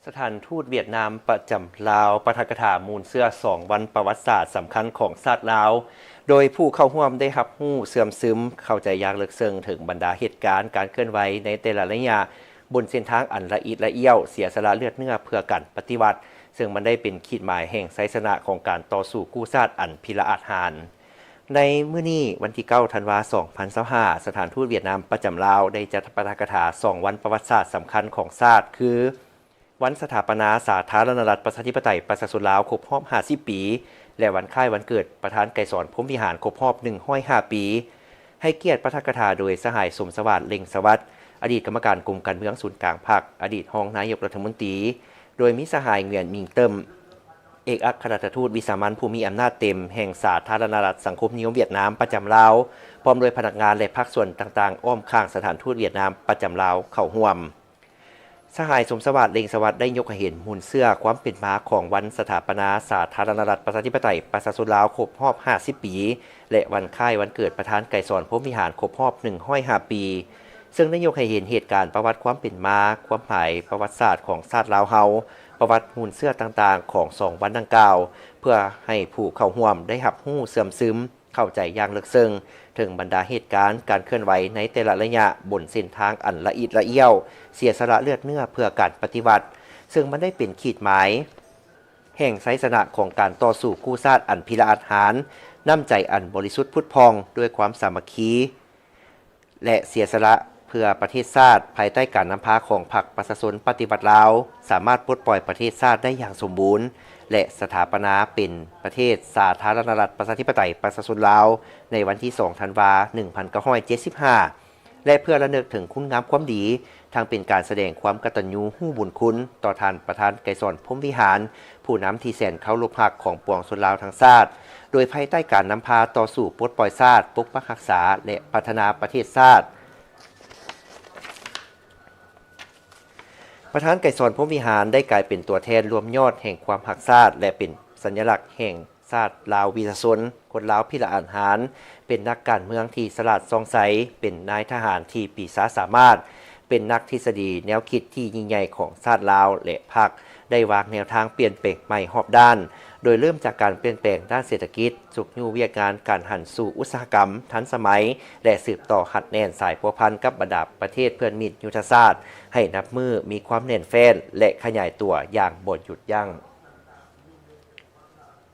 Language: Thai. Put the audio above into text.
สถานทูตเวียดนามประจำลาวปาฐกถามูลเสื้อ2วันประวัติศาสตร์สำคัญของชาติลาวโดยผู้เข้าร่วมได้รับรู้เสื่อมซึมเข้าใจยากลึกซึ้งถึงบรรดาเหตุการณ์การเคลื่อนไหวในแต่ละระยะบนเส้นทางอันละเอียดละเอี้ยวเสียสละเลือดเนื้อเพื่อการปฏิวัติซึ่งมันได้เป็นขีดหมายแห่งไสยชนะของการต่อสู้กู้ชาติอันพิละอาจหาญในมื้อนี้วันที่9ธันวาคม2025สถานทูตเวียดนามประจำลาวได้จัดปาฐกถา2วันประวัติศาสตร์สำคัญของชาติคือวันสถาปนาสาธารณรัฐประชาธิปไตยประชาชนลาวครบรอบ50 ปีและวันคล้ายวันเกิดประธานไกรสอนพรหมวิหารครบรอบ105 ปีให้เกียรติปาฐกถาโดยสหายสมสวัสดิ์เล็งสวัสดิ์อดีตกรรมการกรมการเมืองศูนย์กลางพรรคอดีตรองนายกรัฐมนตรีโดยมีสหายเงียนมิงเติมเอกอัครราชทูตวิสามัญผู้มีอำนาจเต็มแห่งสาธารณรัฐสังคมนิยมเวียดนามประจำลาวพร้อมโดยพนักงานและภาคส่วนต่างๆอ้อมข้างสถานทูตเวียดนามประจำลาวเข้าร่วมสหายสมสวัสดิ์เล็งสวัสดิ์ได้ยกให้เห็นหุ่นเสื้อความเป็นมาของวันสถาปนาสาธารณรัฐประชาธิปไตยประชาชนลาวครบรอบ50 ปีและวันคล้ายวันเกิดประธานไกรสอนพรหมวิหารครบรอบ105 ปีซึ่งได้ยกให้เห็นเหตุการณ์ประวัติความเป็นมาความหมายประวัติศาสตร์ของชาติลาวเฮาประวัติหุ่นเสื้อต่างๆของ2วันดังกล่าวเพื่อให้ผู้เข้าร่วมได้รับรู้เสื่อมซึมเข้าใจอย่างลึกซึ้งถึงบรรดาเหตุการณ์การเคลื่อนไหวในแต่ละระยะบนเส้นทางอันละเอียดละเอี้ยวเสียสละเลือดเนื้อเพื่อการปฏิวัติซึ่งมันได้เป็นขีดหมายแห่งไสยชนะของการต่อสู้กู้ชาติอันพิละอาจหาญน้ำใจอันบริสุทธิ์พุทธพองด้วยความสามัคคีและเสียสละเพื่อประเทศชาติภายใต้การนำพาของพรรคประชาชนปฏิวัติลาวสามารถปลดปล่อยประเทศชาติได้อย่างสมบูรณ์และสถาปนาเป็นประเทศสาธารณรัฐประชาธิปไตยประชาชนลาวในวันที่2ธันวาคม1975และเพื่อระลึกถึงคุณงามความดีทางเป็นการแสดงความกตัญญูรู้บุญคุณต่อท่านประธานไกรสอนพรหมวิหารผู้นำที่แสนเคารพรักของปวงชนลาวทั้งชาติโดยภายใต้การนำพาต่อสู้ปลดปล่อยชาติปกปักรักษาและพัฒนาประเทศชาติประธานไกรสอนพรหมวิหารได้กลายเป็นตัวแทนรวมยอดแห่งความหักชาติและเป็นสัญลักษณ์แห่งชาติลาววีรชนคนลาวพิละอาจหาญเป็นนักการเมืองที่ฉลาดซ่องไสเป็นนายทหารที่ปีศาจสามารถเป็นนักทฤษฎีแนวคิดที่ยิ่งใหญ่ของชาติลาวและพรรคได้วางแนวทางเปลี่ยนแปลงใหม่รอบด้านโดยเริ่มจากการเปลี่ยนแปลงด้านเศรษฐกิจสุขยู่เวียกงานการหันสู่อุตสาหกรรมทันสมัยและสืบต่อหัดแน่นสายพัวพันกับบรรดาประเทศเพื่อนมิตรยุทธศาสตร์ให้นับมือมีความแน่นแฟ้นและขยายตัวอย่างบ่หยุดยั้ง